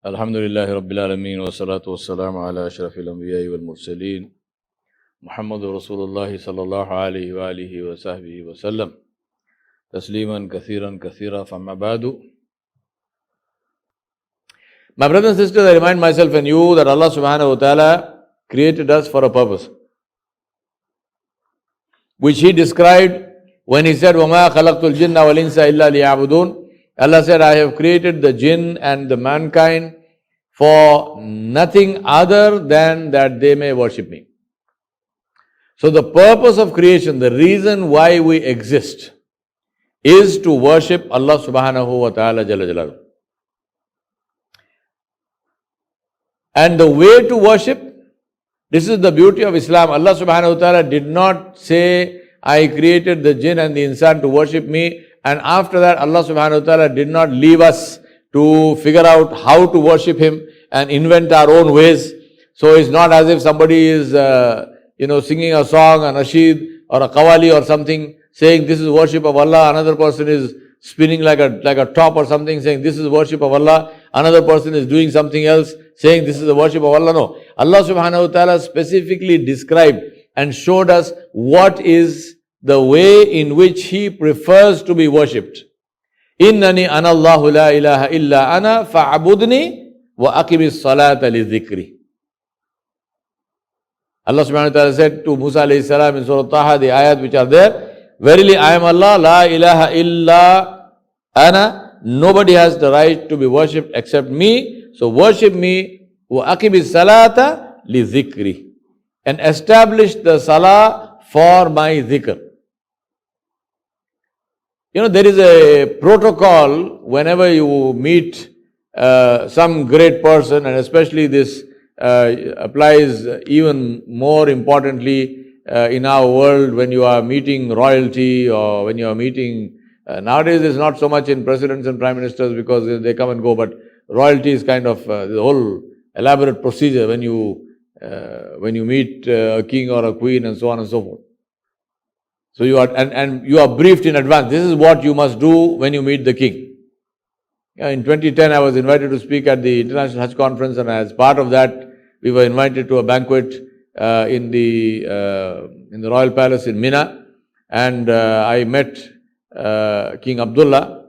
Alhamdulillahi Rabbil Alameen wa salatu wa salamu ala ashrafil anbiya'i wal mursaleen Muhammadur Rasulullahi sallallahu alayhi wa alihi wa sahbihi wa sallam tasliman kathira famma ba'du. My brothers and sisters, I remind myself and you that Allah subhanahu wa ta'ala created us for a purpose, which He described when He said, وَمَا خَلَقْتُ الْجِنَّ وَالْإِنسَ إِلَّا لِيَعْبُدُونَ. Allah said, I have created the jinn and the mankind for nothing other than that they may worship me. So the purpose of creation, the reason why we exist, is to worship Allah subhanahu wa ta'ala jalla jalaluhu. And the way to worship, this is the beauty of Islam. Allah subhanahu wa ta'ala did not say, I created the jinn and the insan to worship me, and after that Allah subhanahu wa ta'ala did not leave us to figure out how to worship Him and invent our own ways. So it's not as if somebody is singing a song, a nasheed or a qawwali or something, saying this is worship of Allah. Another person is spinning like a top or something, saying this is worship of Allah. Another person is doing something else, saying this is the worship of Allah. No. Allah subhanahu wa ta'ala specifically described and showed us what is the way in which He prefers to be worshipped. Innani anallahu la ilaha illa ana fa'abudni wa aqimis salata li dhikri. Allah subhanahu wa ta'ala said to Musa alayhi salam in Surah Taha, the ayat which are there, verily I am Allah, la ilaha illa ana, nobody has the right to be worshipped except me, so worship me, wa aqimis salata li dhikri, and establish the salah for my dhikr. There is a protocol whenever you meet some great person, and especially this applies even more importantly in our world when you are meeting royalty or when you are meeting, nowadays it's not so much in presidents and prime ministers because they come and go, but royalty is kind of the whole elaborate procedure when you meet a king or a queen and so on and so forth. So you are, and you are briefed in advance. This is what you must do when you meet the king. In 2010, I was invited to speak at the International Hajj Conference, and as part of that, we were invited to a banquet in the Royal Palace in Mina, and I met King Abdullah,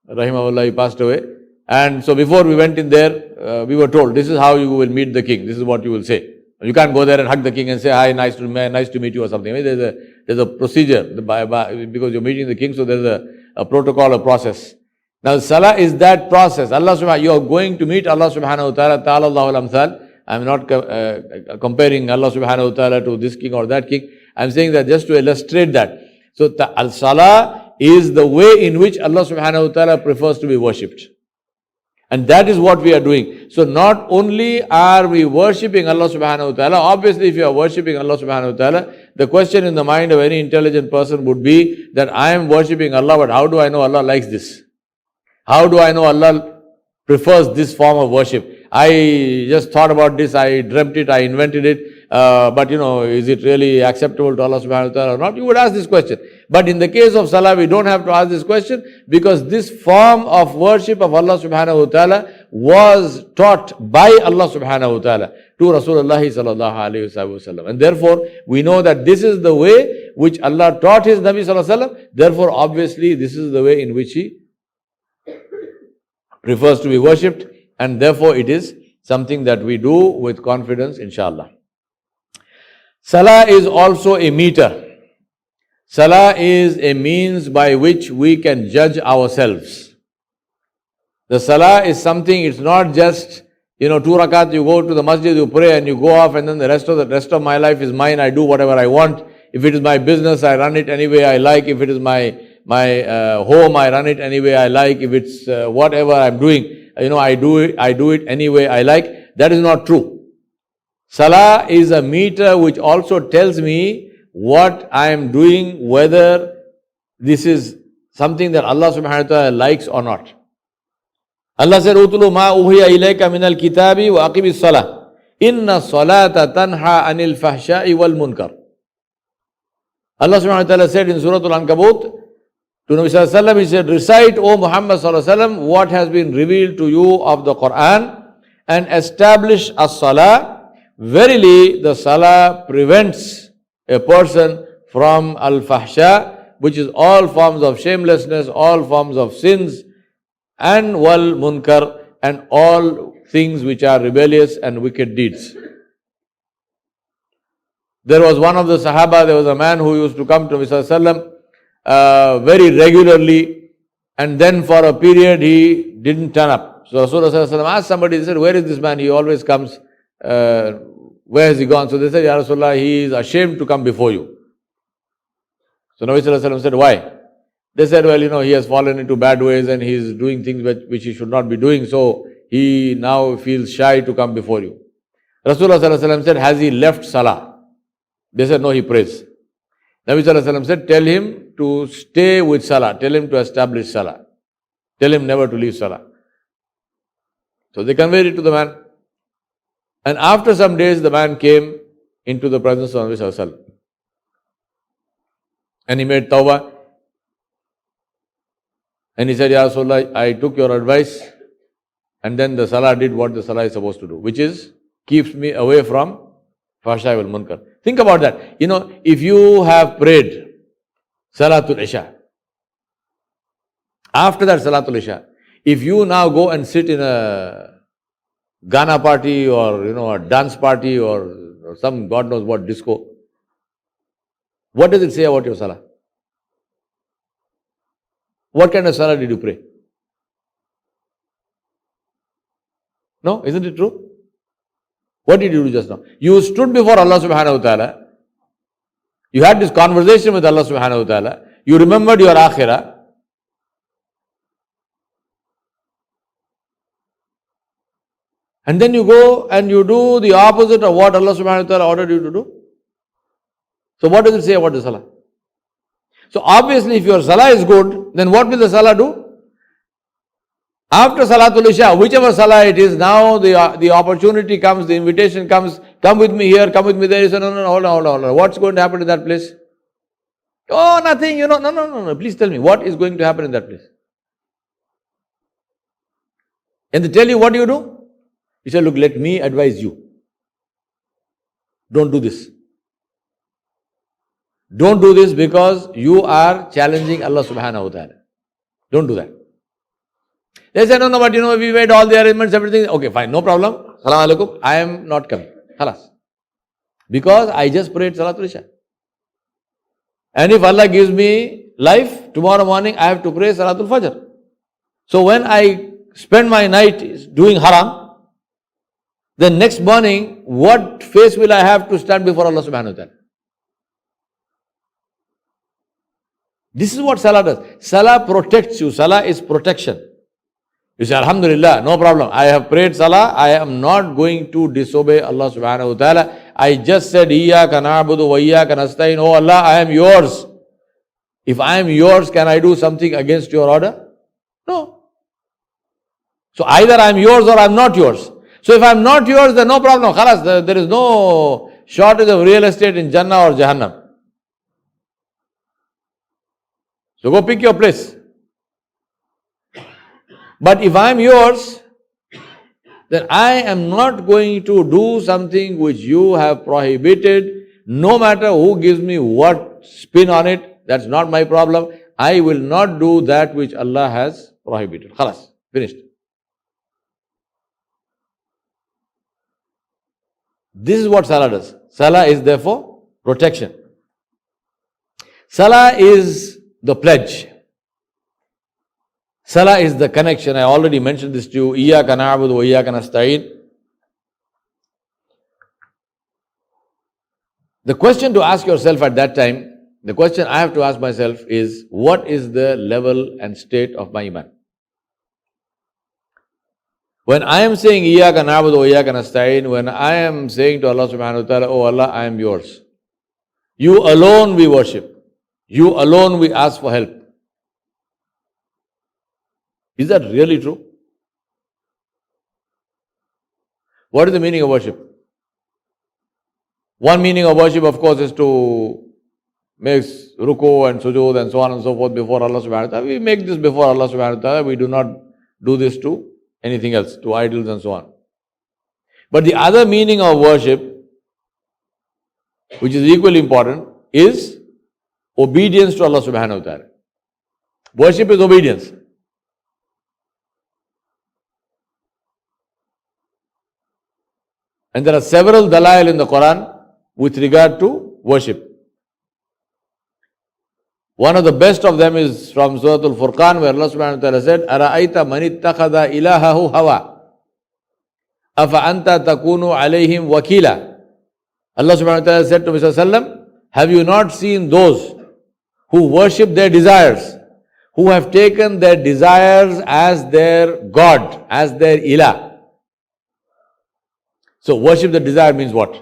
rahimahullah, he passed away. And so before we went in there, we were told, this is how you will meet the king, this is what you will say. You can't go there and hug the king and say, hi, nice to meet you or something. I mean, there's a procedure, because you're meeting the king, so there's a protocol, a process. Now, salah is that process. You are going to meet Allah subhanahu wa ta'ala, ta'ala Allahul amthal. I'm not comparing Allah subhanahu wa ta'ala to this king or that king. I'm saying that just to illustrate that. So, salah is the way in which Allah subhanahu wa ta'ala prefers to be worshipped. And that is what we are doing. So not only are we worshipping Allah subhanahu wa ta'ala, obviously if you are worshipping Allah subhanahu wa ta'ala, the question in the mind of any intelligent person would be that I am worshipping Allah, but how do I know Allah likes this? How do I know Allah prefers this form of worship? I just thought about this, I dreamt it, I invented it, but is it really acceptable to Allah subhanahu wa ta'ala or not? You would ask this question. But in the case of salah, we don't have to ask this question, because this form of worship of Allah subhanahu wa ta'ala was taught by Allah subhanahu wa ta'ala to Rasulullah sallallahu alayhi wa sallam. And therefore, we know that this is the way which Allah taught His Nabi sallallahu alayhi wa sallam. Therefore, obviously, this is the way in which He prefers to be worshipped, and therefore it is something that we do with confidence, inshallah. Salah is also a meter. Salah is a means by which we can judge ourselves. The salah is something, it's not just, 2 rakat, you go to the masjid, you pray and you go off, and then the rest of my life is mine, I do whatever I want. If it is my business, I run it any way I like. If it is my home, I run it any way I like. If it's whatever I'm doing, I do it any way I like. That is not true. Salah is a meter which also tells me what I am doing, whether this is something that Allah subhanahu wa ta'ala likes or not. Allah said, "Utlu ma uhiya ilayka min al-kitabi wa aqimis salah. Inna salata tanha anil fahsha'i wal munkar." Allah subhanahu wa ta'ala said in Surah Al-Ankabut to Nabi sallallahu alaihi wasallam, He said, recite, O Muhammad sallallahu alaihi wasallam, what has been revealed to you of the Quran, and establish as-salah, verily the salah prevents a person from al-fahsha, which is all forms of shamelessness, all forms of sins, and wal munkar, and all things which are rebellious and wicked deeds. There was one of the Sahaba, there was a man who used to come to Mirza very regularly, and then for a period he didn't turn up. So Rasulullah asked somebody, they said, where is this man? He always comes. Where has he gone? So they said, Ya Rasulullah, he is ashamed to come before you. So Nabi Sallallahu Alaihi Wasallam said, why? They said, well, he has fallen into bad ways and he is doing things which he should not be doing. So he now feels shy to come before you. Rasulullah Sallallahu Alaihi Wasallam said, has he left Salah? They said, no, he prays. Nabi Sallallahu Alaihi Wasallam said, tell him to stay with Salah. Tell him to establish Salah. Tell him never to leave Salah. So they conveyed it to the man. And after some days, the man came into the presence of Nabi Sallallahu Alaihi Wasallam. And he made tawbah. And he said, Ya Rasulullah, I took your advice. And then the Salah did what the Salah is supposed to do, which is keeps me away from fahsha wal munkar. Think about that. If you have prayed Salatul Isha, after that Salatul Isha, if you now go and sit in a Ghana party or a dance party or some God knows what disco, what does it say about your Salah? What kind of Salah did you pray? No, isn't it true? What did you do just now? You stood before Allah subhanahu wa ta'ala. You had this conversation with Allah subhanahu wa ta'ala. You remembered your akhirah. And then you go and you do the opposite of what Allah subhanahu wa ta'ala ordered you to do. So what does it say about the Salah? So obviously if your Salah is good, then what will the Salah do? After Salatul Isha, whichever Salah it is, now the opportunity comes, the invitation comes, come with me here, come with me there. You say, no, hold on. What's going to happen in that place? Oh, nothing, no. Please tell me, what is going to happen in that place? And they tell you, what do? You say, look, let me advise you. Don't do this. Don't do this because you are challenging Allah subhanahu wa ta'ala. Don't do that. They say, no, but we made all the arrangements, everything. Okay, fine, no problem. Salaam alaikum. I am not coming. Khalas. Because I just prayed Salatul Isha. And if Allah gives me life, tomorrow morning I have to pray Salatul Fajr. So when I spend my night doing haram, then next morning, what face will I have to stand before Allah subhanahu wa ta'ala? This is what Salah does. Salah protects you. Salah is protection. You say, Alhamdulillah, no problem. I have prayed Salah. I am not going to disobey Allah subhanahu wa ta'ala. I just said, Iyyaka na'budu wa iyyaka nasta'in. Oh Allah, I am yours. If I am yours, can I do something against your order? No. So either I am yours or I am not yours. So if I am not yours, then no problem. Khalas, there is no shortage of real estate in Jannah or Jahannam. So go pick your place. But if I am yours, then I am not going to do something which you have prohibited, no matter who gives me what spin on it. That's not my problem. I will not do that which Allah has prohibited. Khalas, finished. This is what Salah does. Salah is therefore protection. Salah is the pledge. Salah is the connection. I already mentioned this to you. Iyyaka na'budu wa iyyaka nasta'in. The question to ask yourself at that time, the question I have to ask myself is, what is the level and state of my Iman? When I am saying Iyyaka na'budu wa iyyaka nasta'in, when I am saying to Allah subhanahu wa ta'ala, oh Allah, I am yours. You alone we worship. You alone we ask for help. Is that really true? What is the meaning of worship? One meaning of worship, of course, is to make ruku and sujood and so on and so forth before Allah subhanahu wa ta'ala. We make this before Allah subhanahu wa ta'ala. We do not do this to anything else, to idols and so on. But the other meaning of worship, which is equally important, is obedience to Allah subhanahu wa ta'ala. Worship is obedience. And there are several dalail in the Quran with regard to worship. One of the best of them is from Surah Al-Furqan, where Allah subhanahu wa ta'ala said, أَرَأَيْتَ مَنِ اتَّخَذَ إِلَهَهُ هَوَى أَفَأَنْتَ تَكُونُ عَلَيْهِمْ وَكِيلًا. Allah subhanahu wa ta'ala said to Mr. Sallam, have you not seen those who worship their desires, who have taken their desires as their God, as their ilah? So worship the desire means what?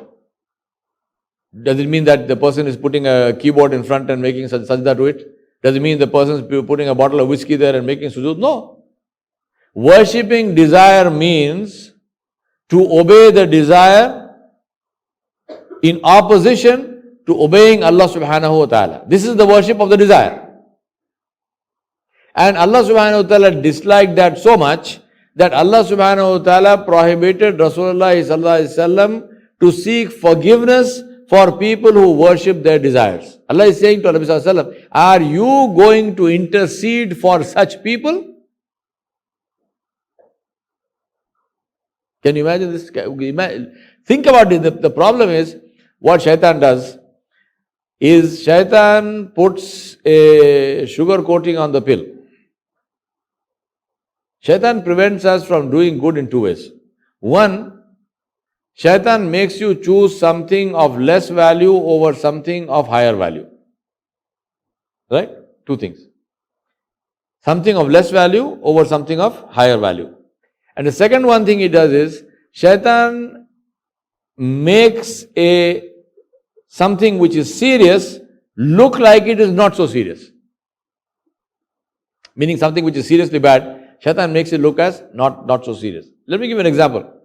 Does it mean that the person is putting a keyboard in front and making sajda to it? Does it mean the person is putting a bottle of whiskey there and making sujood? No. Worshipping desire means to obey the desire in opposition to obeying Allah subhanahu wa ta'ala. This is the worship of the desire. And Allah subhanahu wa ta'ala disliked that so much that Allah subhanahu wa ta'ala prohibited Rasulullah sallallahu alaihi wasallam to seek forgiveness for people who worship their desires. Allah is saying to Nabi sallallahu alaihi wasallam, are you going to intercede for such people? Can you imagine this? Think about it. The problem is, what shaitan does is shaitan puts a sugar coating on the pill. Shaitan prevents us from doing good in two ways. One, shaitan makes you choose something of less value over something of higher value. Right? Two things. Something of less value over something of higher value. And the second one thing he does is, shaitan makes something which is serious look like it is not so serious. Meaning something which is seriously bad, shaitan makes it look as not so serious. Let me give you an example.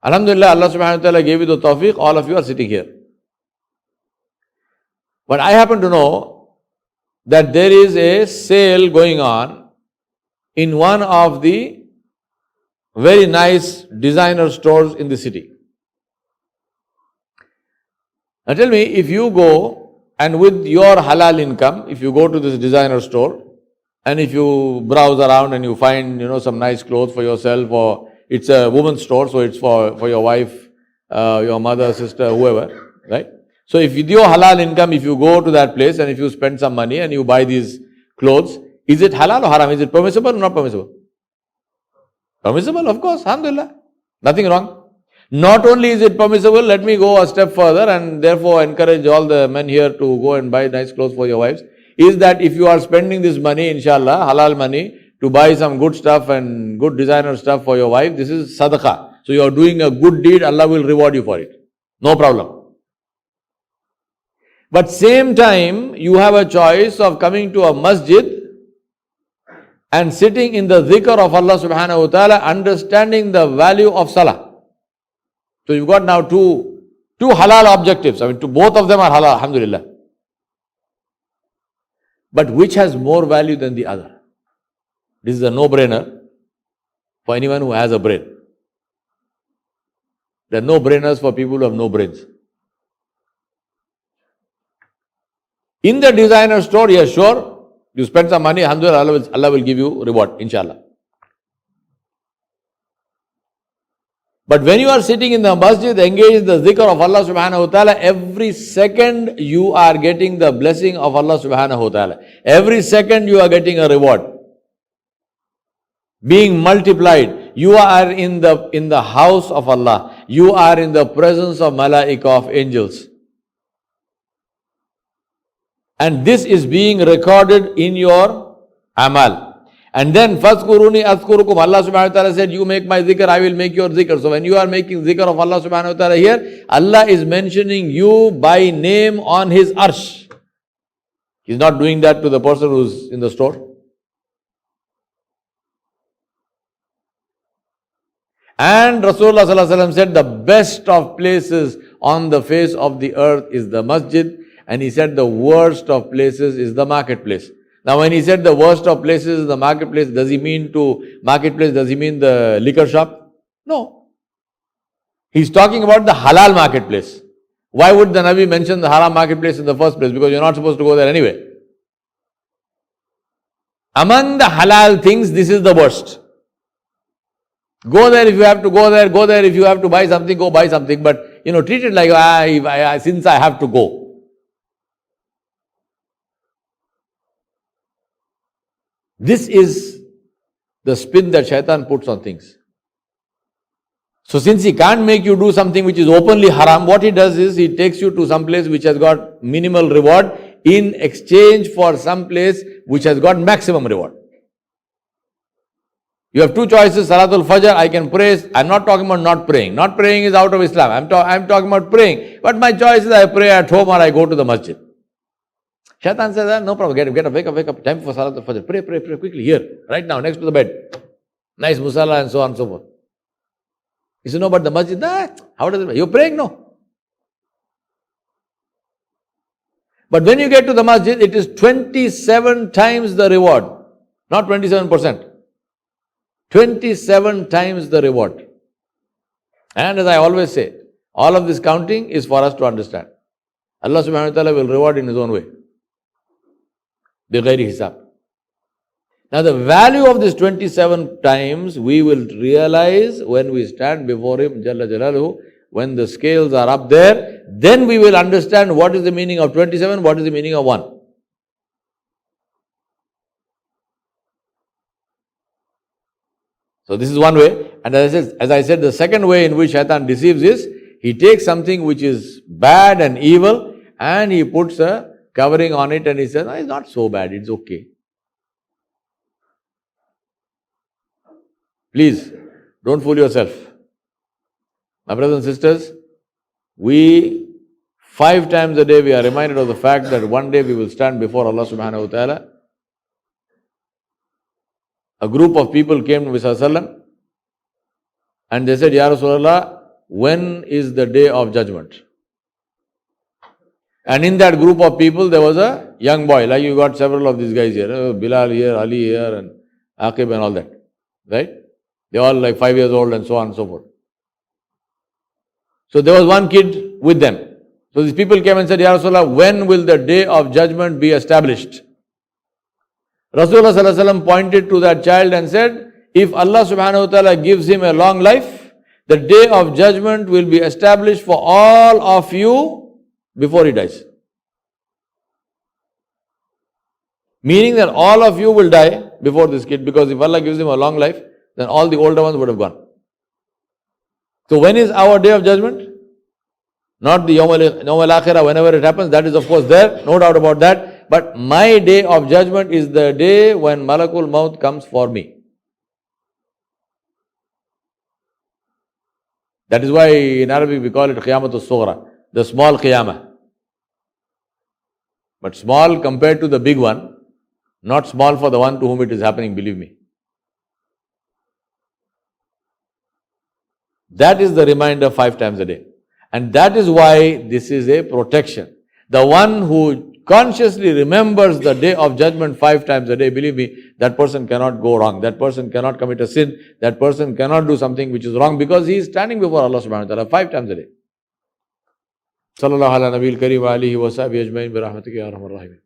Alhamdulillah, Allah subhanahu wa ta'ala gave you the tawfiq, all of you are sitting here. But I happen to know that there is a sale going on in one of the very nice designer stores in the city. Now tell me, if you go and with your halal income, if you go to this designer store and if you browse around and you find, some nice clothes for yourself, or it's a woman's store, so it's for your wife, your mother, sister, whoever, right? So if with your halal income, if you go to that place and if you spend some money and you buy these clothes, is it halal or haram? Is it permissible or not permissible? Permissible, of course, alhamdulillah. Nothing wrong. Not only is it permissible, let me go a step further and therefore encourage all the men here to go and buy nice clothes for your wives, is that if you are spending this money, inshallah, halal money, to buy some good stuff and good designer stuff for your wife, this is sadaqah. So you are doing a good deed, Allah will reward you for it. No problem. But same time, you have a choice of coming to a masjid and sitting in the dhikr of Allah subhanahu wa ta'ala, understanding the value of Salah. So you've got now two halal objectives. Both of them are halal, alhamdulillah. But which has more value than the other? This is a no-brainer for anyone who has a brain. There are no-brainers for people who have no brains. In the designer store, yes, sure, you spend some money, alhamdulillah, Allah will give you reward, inshallah. But when you are sitting in the masjid, engaged in the dhikr of Allah subhanahu wa ta'ala, every second you are getting the blessing of Allah subhanahu wa ta'ala. Every second you are getting a reward. Being multiplied. You are in the house of Allah. You are in the presence of malaika, of angels. And this is being recorded in your amal. And then, فَاذْكُرُونِي أَذْكُرُكُمْ. Allah subhanahu wa ta'ala said, you make my dhikr, I will make your dhikr. So when you are making dhikr of Allah subhanahu wa ta'ala here, Allah is mentioning you by name on His arsh. He's not doing that to the person who's in the store. And Rasulullah sallallahu alaihi wasallam said, the best of places on the face of the earth is the masjid. And he said, the worst of places is the marketplace. Now when he said the worst of places is the marketplace, does he mean the liquor shop? No. He's talking about the halal marketplace. Why would the Nabi mention the haram marketplace in the first place? Because you're not supposed to go there anyway. Among the halal things, this is the worst. Go there if you have to go there. Go there if you have to buy something, go buy something. But, treat it like, since I have to go. This is the spin that shaitan puts on things. So since he can't make you do something which is openly haram, what he does is he takes you to some place which has got minimal reward in exchange for some place which has got maximum reward. You have two choices, Salatul Fajr, I can pray. I'm not talking about not praying. Not praying is out of Islam. I'm talking about praying. But my choice is I pray at home or I go to the masjid. Shaitan says, no problem, get up, wake up. Time for Salatul Fajr. Pray quickly here, right now, next to the bed. Nice musalla and so on and so forth. He said, no, but the masjid, how does it, you're praying? No. But when you get to the masjid, it is 27 times the reward. Not 27%. 27 times the reward. And as I always say, all of this counting is for us to understand. Allah subhanahu wa ta'ala will reward in His own way. بِغَيْرِ hisab. Now the value of this 27 times we will realize when we stand before Him, Jalla Jalaluhu, when the scales are up there, then we will understand what is the meaning of 27, what is the meaning of 1. So this is one way. And as I said, the second way in which shaitan deceives is, he takes something which is bad and evil and he puts a covering on it and he says, it's not so bad, it's okay. Please, don't fool yourself. My brothers and sisters, 5 times a day we are reminded of the fact that one day we will stand before Allah subhanahu wa ta'ala. A group of people came to Mirza Sallam and they said, Ya Rasulullah, when is the day of judgment? And in that group of people there was a young boy, like you got several of these guys here, Bilal here, Ali here and Aqib and all that, right? They all like 5 years old and so on and so forth. So there was one kid with them. So these people came and said, Ya Rasulullah, when will the day of judgment be established? Rasulullah sallallahu alaihi wasallam pointed to that child and said, if Allah subhanahu wa ta'ala gives him a long life, the day of judgment will be established for all of you before he dies. Meaning that all of you will die before this kid, because if Allah gives him a long life, then all the older ones would have gone. So when is our day of judgment? Not the Yawar Akhirah, whenever it happens, that is of course there, no doubt about that. But my day of judgment is the day when Malakul Maut comes for me. That is why in Arabic we call it Qiyamatul Sughra, the small Qiyamah. But small compared to the big one, not small for the one to whom it is happening, believe me. That is the reminder 5 times a day. And that is why this is a protection. The one who consciously remembers the day of judgment 5 times a day, believe me, that person cannot go wrong. That person cannot commit a sin. That person cannot do something which is wrong because he is standing before Allah subhanahu wa ta'ala 5 times a day. Sallallahu ala nabiyil kareem wa alihi wa sahbihi ajma'in bi rahmatika ya arhamar rahimin.